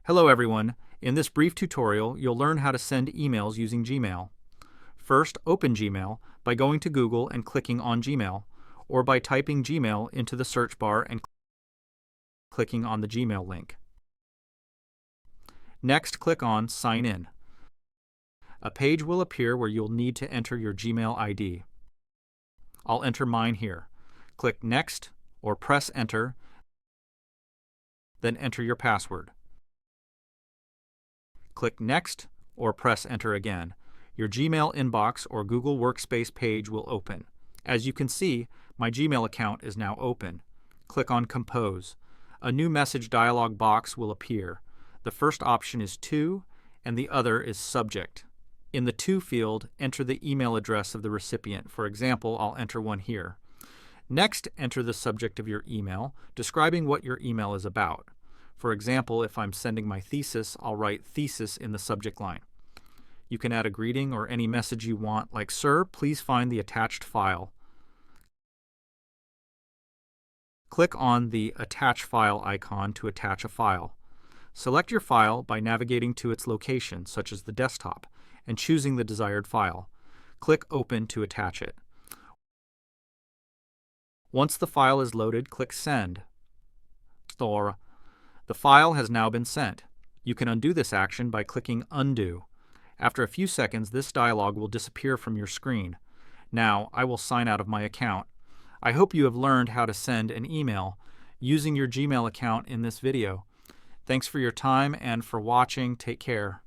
Hello everyone. In this brief tutorial, you'll learn how to send emails using Gmail. First, open Gmail by going to Google and clicking on Gmail, or by typing Gmail into the search bar and clicking on the Gmail link. Next, click on Sign In. A page will appear where you'll need to enter your Gmail ID. I'll enter mine here. Click Next or press Enter, then enter your password. Click Next or press Enter again. Your Gmail inbox or Google Workspace page will open. As you can see, my Gmail account is now open. Click on Compose. A new message dialog box will appear. The first option is To, and the other is Subject. In the To field, enter the email address of the recipient. For example, I'll enter one here. Next, enter the subject of your email, describing what your email is about. For example, if I'm sending my thesis, I'll write thesis in the subject line. You can add a greeting or any message you want, like, "Sir, please find the attached file." Click on the Attach File icon to attach a file. Select your file by navigating to its location, such as the desktop, and choosing the desired file. Click Open to attach it. Once the file is loaded, click Send. The file has now been sent. You can undo this action by clicking Undo. After a few seconds, this dialog will disappear from your screen. Now, I will sign out of my account. I hope you have learned how to send an email using your Gmail account in this video. Thanks for your time and for watching. Take care.